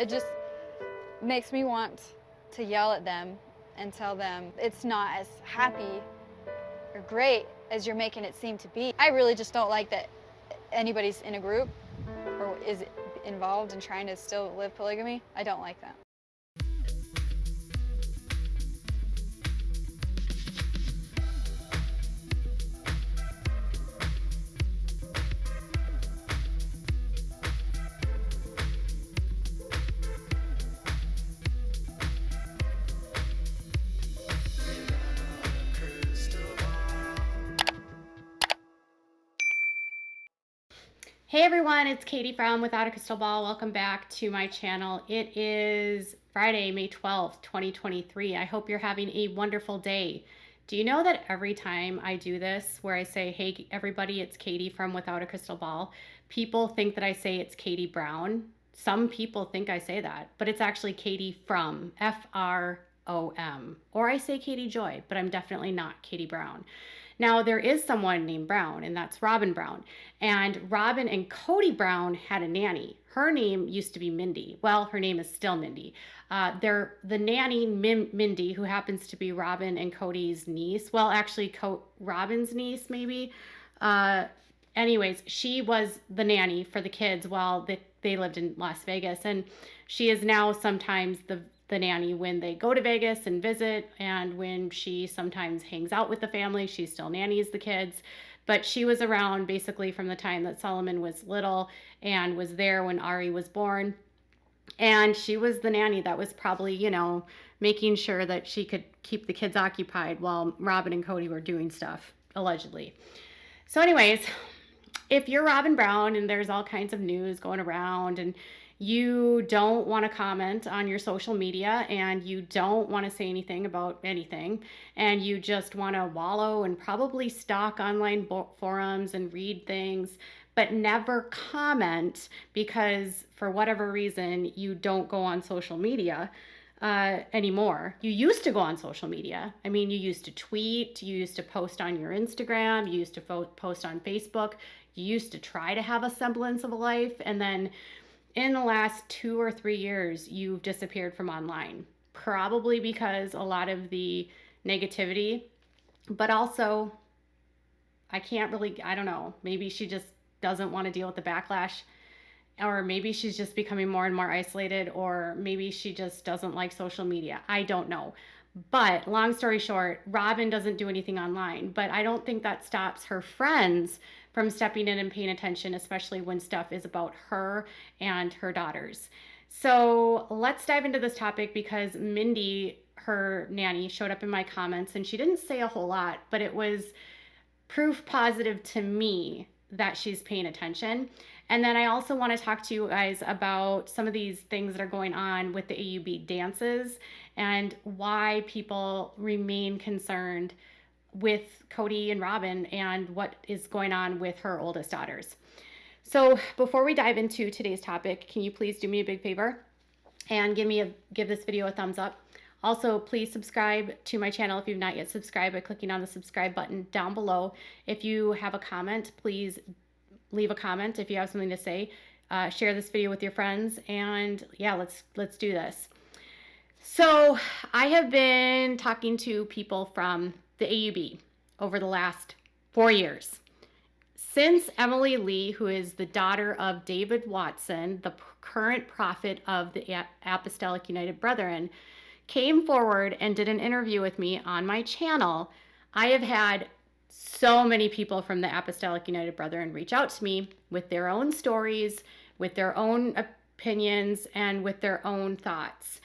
It just makes me want to yell at them and tell them it's not as happy or great as you're making it seem to be. I really just don't like that anybody's in a group or is involved in trying to still live polygamy. I don't like that. Hey everyone, it's Katie from Without a Crystal Ball. Welcome back to my channel. It is Friday, May 12th, 2023. I hope you're having a wonderful day. Do you know that every time I do this, where I say, hey everybody, it's Katie from Without a Crystal Ball, people think that I say it's Kody Brown. Some people think I say that, but it's actually Katie from, F-R-O-M. Or I say Katie Joy, but I'm definitely not Kody Brown. Now, there is someone named Brown, and that's Robyn Brown. And Robyn and Kody Brown had a nanny. Her name used to be Mindy. Well, her name is still Mindy. The nanny, Mindy, who happens to be Robyn and Kody's niece. Well, actually, Robyn's niece, maybe. Anyways, she was the nanny for the kids while they lived in Las Vegas. And she is now sometimes the nanny when they go to Vegas and visit, and when she sometimes hangs out with the family, she still nannies the kids. But she was around basically from the time that Solomon was little and was there when Ari was born. And she was the nanny that was probably, you know, making sure that she could keep the kids occupied while Robyn and Kody were doing stuff, allegedly. So anyways, if you're Robyn Brown and there's all kinds of news going around and you don't want to comment on your social media and you don't want to say anything about anything and you just want to wallow and probably stalk online forums and read things, but never comment because for whatever reason you don't go on social media anymore. You used to go on social media. I mean, you used to tweet, you used to post on your Instagram, you used to post on Facebook, you used to try to have a semblance of a life, and then in the last 2 or 3 years, you've disappeared from online, probably because a lot of the negativity, but also I don't know, maybe she just doesn't want to deal with the backlash, or maybe she's just becoming more and more isolated, or maybe she just doesn't like social media. I don't know. But long story short, Robyn doesn't do anything online, but I don't think that stops her friends from stepping in and paying attention, especially when stuff is about her and her daughters. So let's dive into this topic because Mindy, her nanny, showed up in my comments and she didn't say a whole lot, but it was proof positive to me that she's paying attention. And then I also want to talk to you guys about some of these things that are going on with the AUB dances and why people remain concerned with Kody and Robyn and what is going on with her oldest daughters. So before we dive into today's topic, can you please do me a big favor and give this video a thumbs up? Also, please subscribe to my channel if you've not yet subscribed by clicking on the subscribe button down below. If you have a comment, please leave a comment if you have something to say. Share this video with your friends, and yeah, let's do this. So I have been talking to people from the AUB over the last 4 years. Since Emily Lee, who is the daughter of David Watson, the current prophet of the Apostolic United Brethren, came forward and did an interview with me on my channel, I have had so many people from the Apostolic United Brethren reach out to me with their own stories, with their own opinions, and with their own thoughts.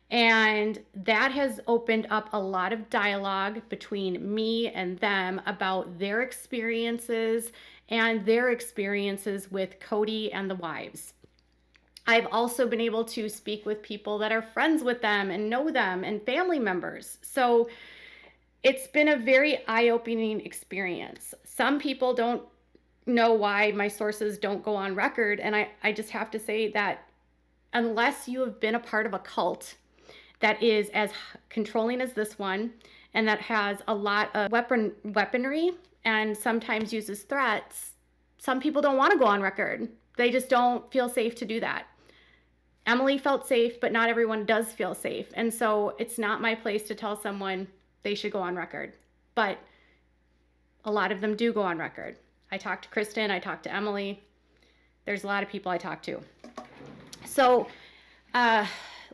And that has opened up a lot of dialogue between me and them about their experiences and their experiences with Kody and the wives. I've also been able to speak with people that are friends with them and know them and family members. So it's been a very eye-opening experience. Some people don't know why my sources don't go on record, and I just have to say that unless you have been a part of a cult that is as controlling as this one and that has a lot of weaponry and sometimes uses threats, some people don't want to go on record. They just don't feel safe to do that. Emily felt safe, but not everyone does feel safe. And so it's not my place to tell someone they should go on record. But a lot of them do go on record. I talked to Kristen, I talked to Emily. There's a lot of people I talk to. So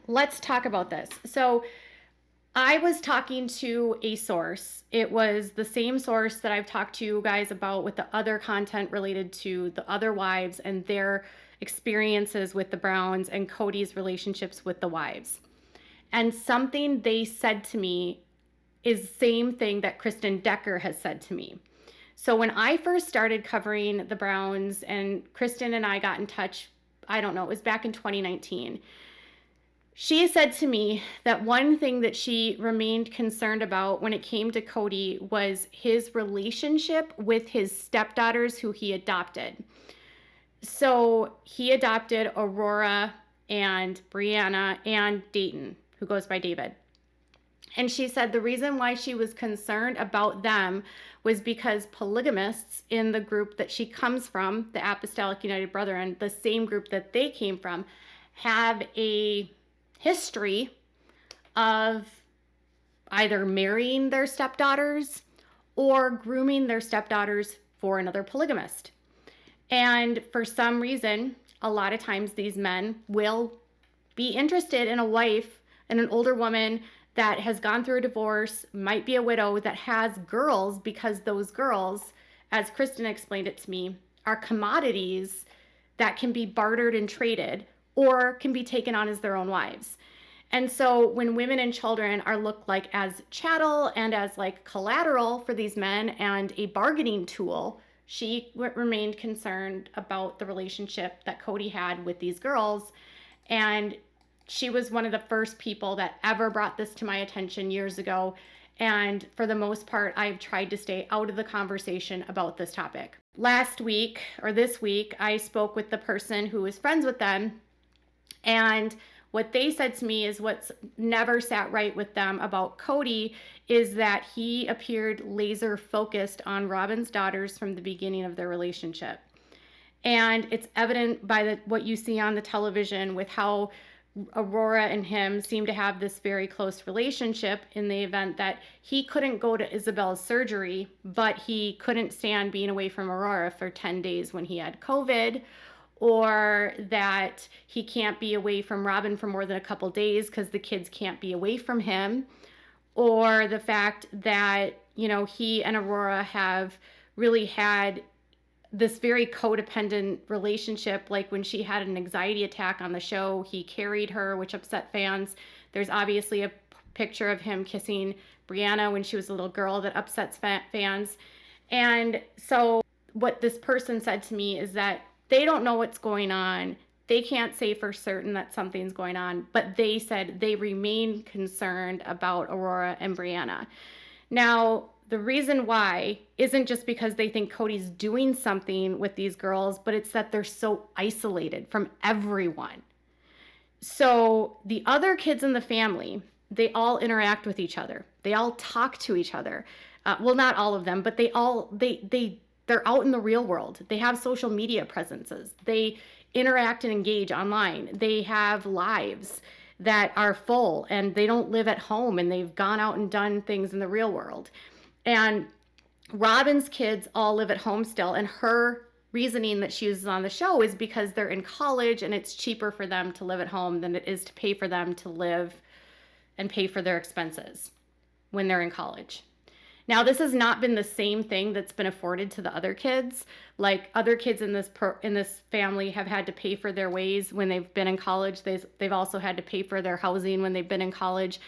let's talk about this. So I was talking to a source. It was the same source that I've talked to you guys about with the other content related to the other wives and their experiences with the Browns and Kody's relationships with the wives. And something they said to me is the same thing that Kristen Decker has said to me. So when I first started covering the Browns and Kristen and I got in touch, I don't know, it was back in 2019. She said to me that one thing that she remained concerned about when it came to Kody was his relationship with his stepdaughters who he adopted. So he adopted Aurora and Breanna and Dayton, who goes by David. And she said the reason why she was concerned about them was because polygamists in the group that she comes from, the Apostolic United Brethren, the same group that they came from, have a history of either marrying their stepdaughters or grooming their stepdaughters for another polygamist. And for some reason, a lot of times these men will be interested in a wife and an older woman that has gone through a divorce, might be a widow, that has girls, because those girls, as Kristen explained it to me, are commodities that can be bartered and traded or can be taken on as their own wives. And so when women and children are looked like as chattel and as like collateral for these men and a bargaining tool, she remained concerned about the relationship that Kody had with these girls. And she was one of the first people that ever brought this to my attention years ago. And for the most part, I've tried to stay out of the conversation about this topic. Last week, or this week, I spoke with the person who was friends with them. And what they said to me is what's never sat right with them about Kody is that he appeared laser focused on Robyn's daughters from the beginning of their relationship. And it's evident by what you see on the television with how Aurora and him seem to have this very close relationship, in the event that he couldn't go to Isabel's surgery, but he couldn't stand being away from Aurora for 10 days when he had COVID, or that he can't be away from Robyn for more than a couple days because the kids can't be away from him, or the fact that, you know, he and Aurora have really had this very codependent relationship. Like when she had an anxiety attack on the show, he carried her, which upset fans. There's obviously a picture of him kissing Breanna when she was a little girl that upsets fans. And so what this person said to me is that they don't know what's going on. They can't say for certain that something's going on, but they said they remain concerned about Aurora and Breanna. Now, the reason why isn't just because they think Kody's doing something with these girls, but it's that they're so isolated from everyone. So the other kids in the family, they all interact with each other. They all talk to each other. Well, not all of them, but they're out in the real world. They have social media presences. They interact and engage online. They have lives that are full, and they don't live at home, and they've gone out and done things in the real world. And Robyn's kids all live at home still, and her reasoning that she uses on the show is because they're in college and it's cheaper for them to live at home than it is to pay for them to live and pay for their expenses when they're in college. Now, this has not been the same thing that's been afforded to the other kids. Like, other kids in this family have had to pay for their ways when they've been in college. They've also had to pay for their housing when they've been in college.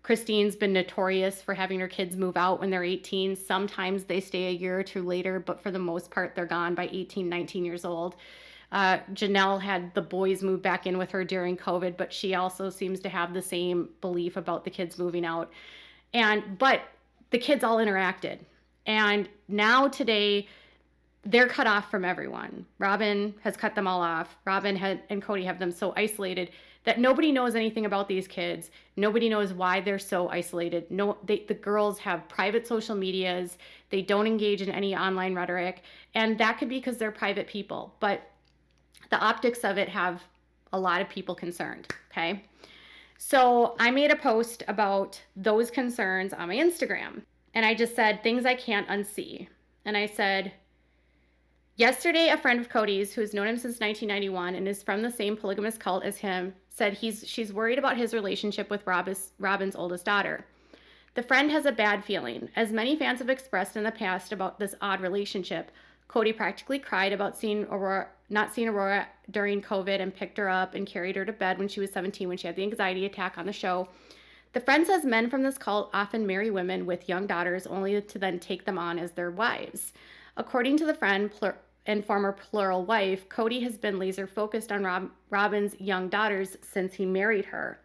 Christine's been notorious for having her kids move out when they're 18. Sometimes they stay a year or two later, but for the most part, they're gone by 18, 19 years old. Janelle had the boys move back in with her during COVID, but she also seems to have the same belief about the kids moving out. But the kids all interacted. And now today, they're cut off from everyone. Robyn has cut them all off. Robyn and Kody have them so isolated that nobody knows anything about these kids. Nobody knows why they're so isolated. The girls have private social medias. They don't engage in any online rhetoric. And that could be because they're private people. But the optics of it have a lot of people concerned, okay? So I made a post about those concerns on my Instagram, and I just said things I can't unsee. And I said, yesterday, a friend of Kody's, who's known him since 1991 and is from the same polygamous cult as him, said she's worried about his relationship with Robyn's oldest daughter. The friend has a bad feeling. As many fans have expressed in the past about this odd relationship, Kody practically cried about not seeing Aurora during COVID and picked her up and carried her to bed when she was 17 when she had the anxiety attack on the show. The friend says men from this cult often marry women with young daughters only to then take them on as their wives. According to the friend and former plural wife, Kody has been laser focused on Robyn's young daughters since he married her.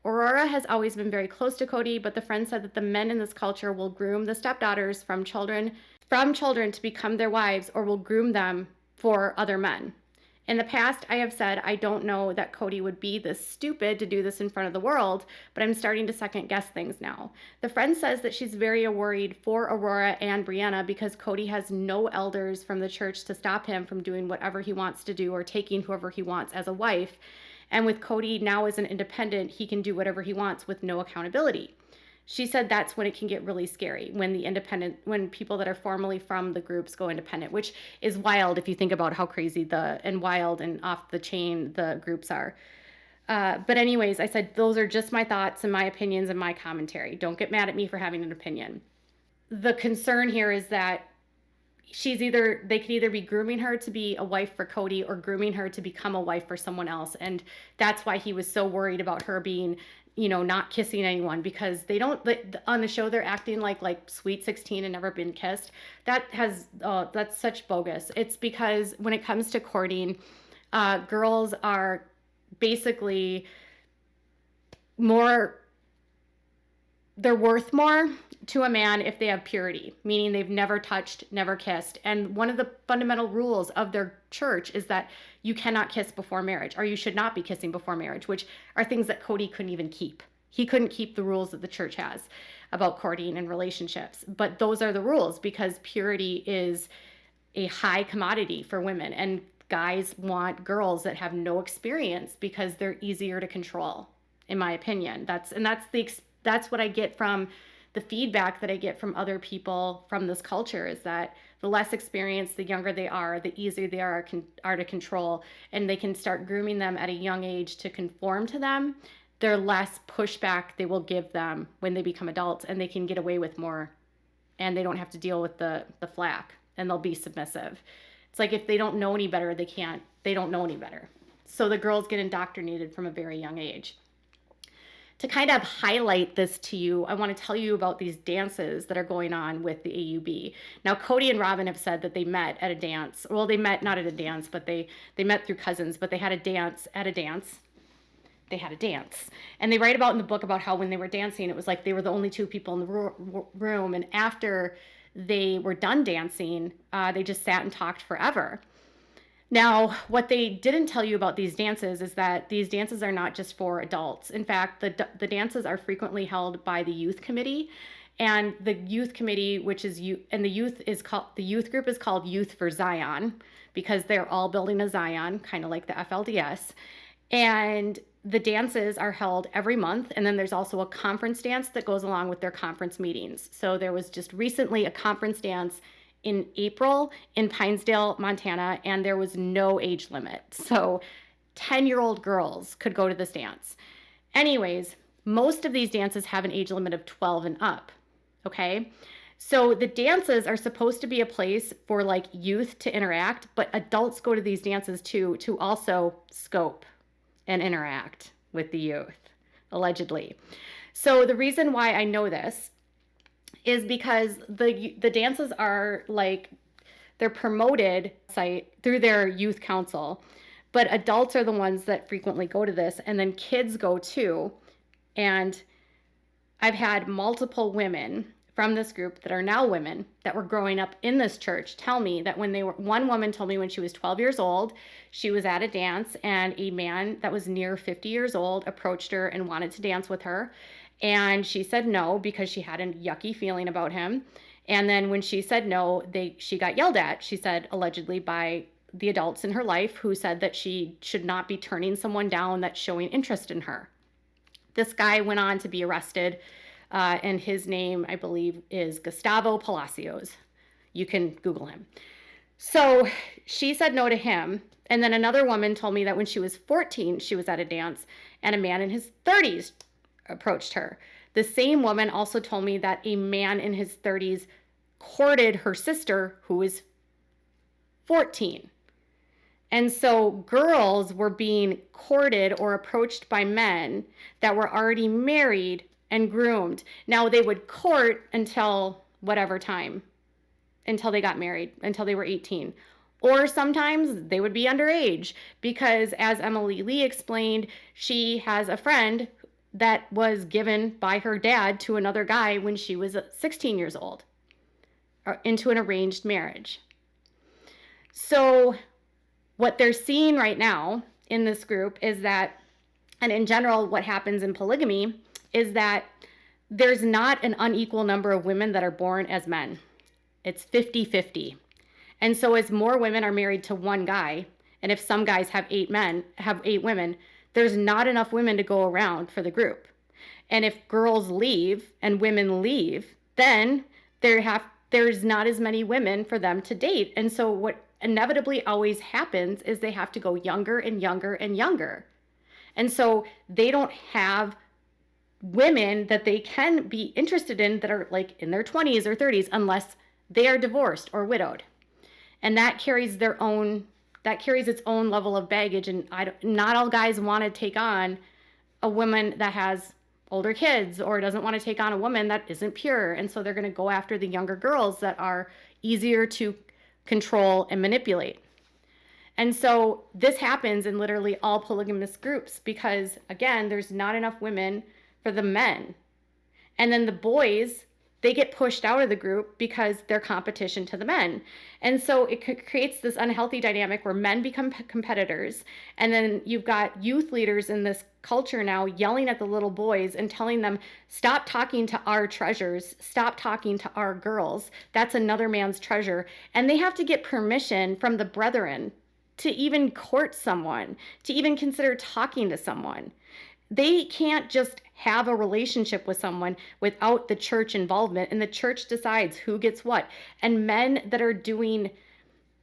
Aurora has always been very close to Kody, but the friend said that the men in this culture will groom the stepdaughters from children to become their wives, or will groom them for other men. In the past, I have said I don't know that Kody would be this stupid to do this in front of the world, but I'm starting to second guess things now. The friend says that she's very worried for Aurora and Breanna because Kody has no elders from the church to stop him from doing whatever he wants to do or taking whoever he wants as a wife. And with Kody now as an independent, he can do whatever he wants with no accountability. She said that's when it can get really scary, when people that are formally from the groups go independent, which is wild if you think about how crazy and wild and off the chain the groups are. But anyways, I said those are just my thoughts and my opinions and my commentary. Don't get mad at me for having an opinion. The concern here is that they could either be grooming her to be a wife for Kody or grooming her to become a wife for someone else. And that's why he was so worried about her being, not kissing anyone, because on the show, they're acting like sweet 16 and never been kissed. That's such bogus. It's because when it comes to courting, girls are basically they're worth more to a man if they have purity, meaning they've never touched, never kissed. And one of the fundamental rules of their church is that you cannot kiss before marriage, or you should not be kissing before marriage, which are things that Kody couldn't even keep. He couldn't keep the rules that the church has about courting and relationships. But those are the rules because purity is a high commodity for women. And guys want girls that have no experience because they're easier to control, in my opinion. That's what I get from the feedback that I get from other people from this culture, is that the less experienced, the younger they are, the easier they are to control, and they can start grooming them at a young age to conform to them. The less pushback they will give them when they become adults, and they can get away with more, and they don't have to deal with the flack, and they'll be submissive. It's like if they don't know any better, they don't know any better. So the girls get indoctrinated from a very young age. To kind of highlight this to you, I want to tell you about these dances that are going on with the AUB. Now, Kody and Robyn have said that they met at a dance. Well, they met not at a dance, but they met through cousins, but they had a dance at a dance. They had a dance. And they write about in the book about how when they were dancing, it was like they were the only two people in the room. And after they were done dancing, they just sat and talked forever. Now, what they didn't tell you about these dances is that these dances are not just for adults. In fact, the dances are frequently held by the youth committee, and the youth committee, the youth group is called Youth for Zion, because they're all building a Zion, kind of like the FLDS. And the dances are held every month, and then there's also a conference dance that goes along with their conference meetings. So there was just recently a conference dance in April in Pinesdale, Montana, and there was no age limit. So 10-year-old girls could go to this dance. Anyways, most of these dances have an age limit of 12 and up, okay? So the dances are supposed to be a place for youth to interact, but adults go to these dances too, to also scope and interact with the youth, allegedly. So the reason why I know this is because the dances are they're promoted through their youth council, but adults are the ones that frequently go to this, and then kids go too. And I've had multiple women from this group that are now women that were growing up in this church tell me that one woman told me when she was 12 years old, she was at a dance and a man that was near 50 years old approached her and wanted to dance with her. And she said no because she had a yucky feeling about him. And then when she said no, she got yelled at, she said, allegedly by the adults in her life who said that she should not be turning someone down that's showing interest in her. This guy went on to be arrested, and his name, I believe, is Gustavo Palacios. You can Google him. So she said no to him. And then another woman told me that when she was 14, she was at a dance and a man in his 30s approached her. The same woman also told me that a man in his 30s courted her sister, who was 14. And so girls were being courted or approached by men that were already married and groomed. Now they would court until whatever time, until they got married, until they were 18. Or sometimes they would be underage because, as Emily Lee explained, she has a friend that was given by her dad to another guy when she was 16 years old, into an arranged marriage. So what they're seeing right now in this group is that, and in general, what happens in polygamy is that there's not an unequal number of women that are born as men. It's 50-50. And so as more women are married to one guy, and if some guys have 8 women, there's not enough women to go around for the group. And if girls leave and women leave, then there's not as many women for them to date. And so what inevitably always happens is they have to go younger and younger and younger. And so they don't have women that they can be interested in that are like in their 20s or 30s unless they are divorced or widowed. And that carries its own level of baggage. And not all guys want to take on a woman that has older kids or doesn't want to take on a woman that isn't pure. And so they're going to go after the younger girls that are easier to control and manipulate. And so this happens in literally all polygamous groups because, again, there's not enough women for the men. And then the boys, they get pushed out of the group because they're competition to the men. And so it creates this unhealthy dynamic where men become competitors. And then you've got youth leaders in this culture now yelling at the little boys and telling them, stop talking to our treasures, stop talking to our girls. That's another man's treasure. And they have to get permission from the brethren to even court someone, to even consider talking to someone. They can't just have a relationship with someone without the church involvement, and the church decides who gets what. And men that are doing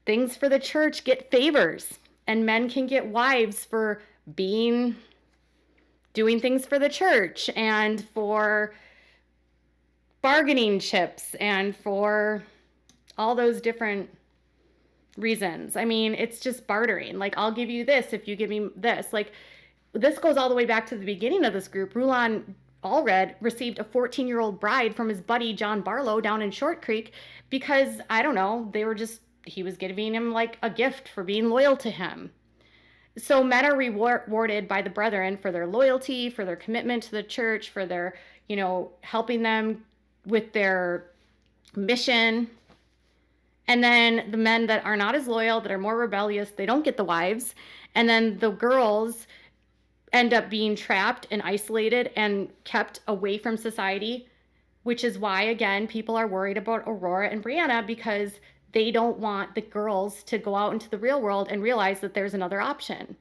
things for the church get favors, and men can get wives for doing things for the church and for bargaining chips and for all those different reasons. I mean, it's just bartering. Like, I'll give you this if you give me this. Like, this goes all the way back to the beginning of this group. Rulon Allred received a 14-year-old bride from his buddy John Barlow down in Short Creek because, I don't know, he was giving him like a gift for being loyal to him. So men are rewarded by the brethren for their loyalty, for their commitment to the church, for their, helping them with their mission. And then the men that are not as loyal, that are more rebellious, they don't get the wives. And then the girls end up being trapped and isolated and kept away from society, which is why, again, people are worried about Aurora and Breanna because they don't want the girls to go out into the real world and realize that there's another option.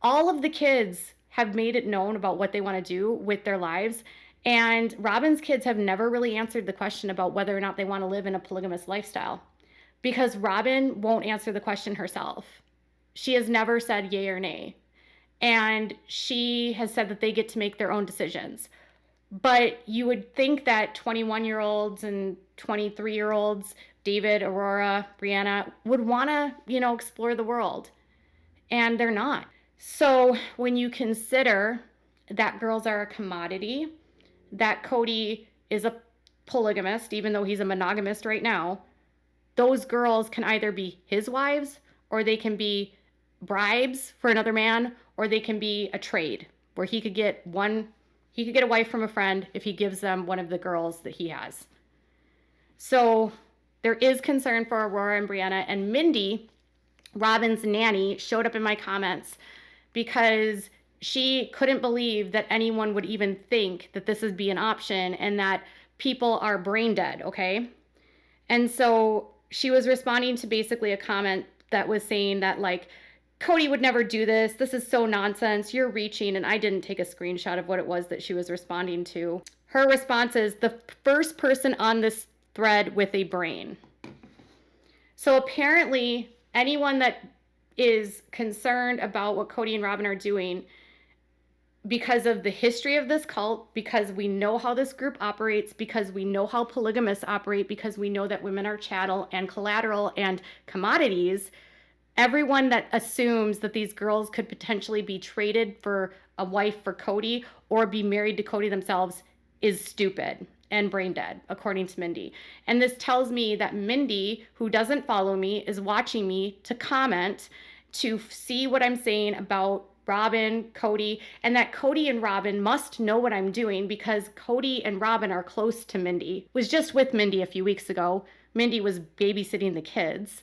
All of the kids have made it known about what they want to do with their lives, and Robyn's kids have never really answered the question about whether or not they want to live in a polygamous lifestyle because Robyn won't answer the question herself. She has never said yay or nay. And she has said that they get to make their own decisions. But you would think that 21-year-olds and 23-year-olds, David, Aurora, Breanna, would want to, explore the world. And they're not. So when you consider that girls are a commodity, that Kody is a polygamist, even though he's a monogamist right now, those girls can either be his wives or they can be bribes for another man, or they can be a trade where he could get a wife from a friend if he gives them one of the girls that he has. So there is concern for Aurora and Breanna, and Mindy, Robyn's nanny, showed up in my comments because she couldn't believe that anyone would even think that this would be an option and that people are brain dead, okay? And so she was responding to basically a comment that was saying that, like, Kody would never do this. This is so nonsense. You're reaching. And I didn't take a screenshot of what it was that she was responding to. Her response is, the first person on this thread with a brain. So apparently anyone that is concerned about what Kody and Robyn are doing, because of the history of this cult, because we know how this group operates, because we know how polygamists operate, because we know that women are chattel and collateral and commodities, everyone that assumes that these girls could potentially be traded for a wife for Kody or be married to Kody themselves is stupid and brain dead, according to Mindy. And this tells me that Mindy, who doesn't follow me, is watching me to comment, to see what I'm saying about Robyn, Kody, and that Kody and Robyn must know what I'm doing because Kody and Robyn are close to Mindy. Was just with Mindy a few weeks ago. Mindy was babysitting the kids.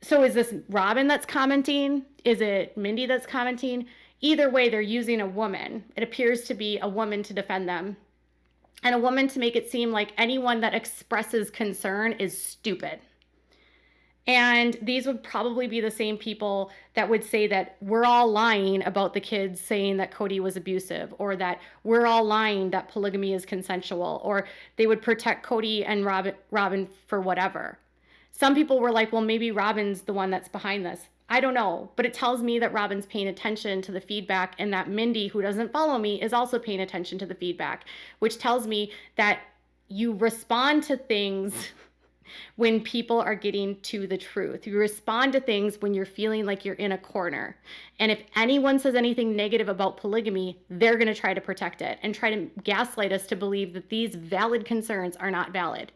So is this Robyn that's commenting? Is it Mindy that's commenting? Either way, they're using a woman. It appears to be a woman to defend them. And a woman to make it seem like anyone that expresses concern is stupid. And these would probably be the same people that would say that we're all lying about the kids saying that Kody was abusive, or that we're all lying that polygamy is consensual, or they would protect Kody and Robyn for whatever. Some people were like, well, maybe Robyn's the one that's behind this. I don't know, but it tells me that Robyn's paying attention to the feedback and that Mindy, who doesn't follow me, is also paying attention to the feedback, which tells me that you respond to things when people are getting to the truth. You respond to things when you're feeling like you're in a corner. And if anyone says anything negative about polygamy, they're going to try to protect it and try to gaslight us to believe that these valid concerns are not valid.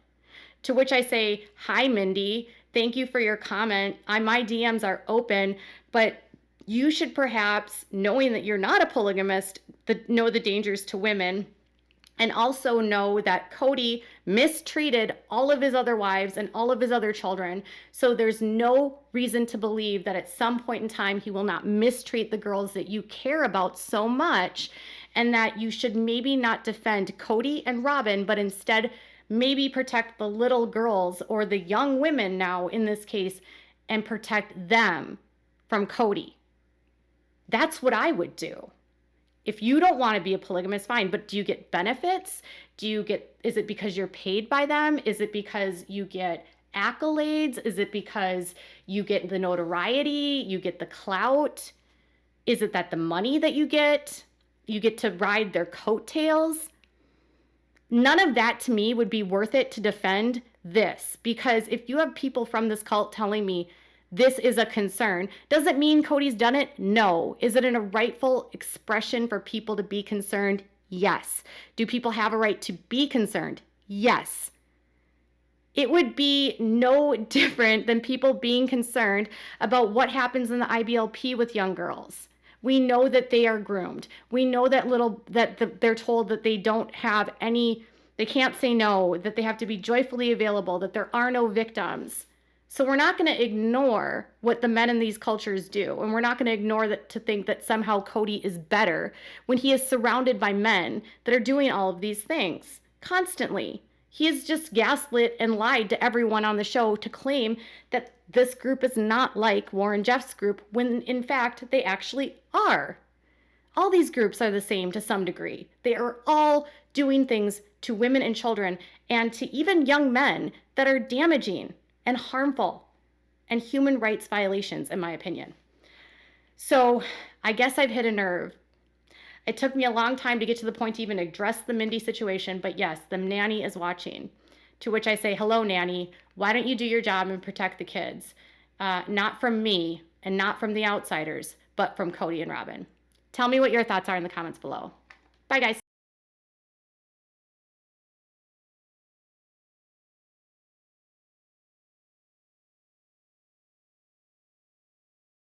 To which I say, hi, Mindy. Thank you for your comment. My DMs are open, but you should perhaps, knowing that you're not a polygamist, know the dangers to women, and also know that Kody mistreated all of his other wives and all of his other children. So there's no reason to believe that at some point in time he will not mistreat the girls that you care about so much, and that you should maybe not defend Kody and Robyn, but instead maybe protect the little girls or the young women now in this case and protect them from Kody. That's what I would do. If you don't want to be a polygamist, fine, but do you get benefits? Is it because you're paid by them? Is it because you get accolades? Is it because you get the notoriety? You get the clout? Is it that the money that you get to ride their coattails? None of that to me would be worth it to defend this, because if you have people from this cult telling me this is a concern, does it mean Kody's done it? No. Is it a rightful expression for people to be concerned? Yes. Do people have a right to be concerned? Yes. It would be no different than people being concerned about what happens in the IBLP with young girls. We know that they are groomed. We know that they're told that they don't have they can't say no, that they have to be joyfully available, that there are no victims. So we're not going to ignore what the men in these cultures do. And we're not going to ignore that to think that somehow Kody is better when he is surrounded by men that are doing all of these things constantly. He has just gaslit and lied to everyone on the show to claim that this group is not like Warren Jeff's group, when in fact they actually are. All these groups are the same to some degree. They are all doing things to women and children and to even young men that are damaging and harmful and human rights violations, in my opinion. So I guess I've hit a nerve. It took me a long time to get to the point to even address the Mindy situation, but yes, the nanny is watching. To which I say, hello, nanny. Why don't you do your job and protect the kids? Not from me and not from the outsiders, but from Kody and Robyn. Tell me what your thoughts are in the comments below. Bye, guys.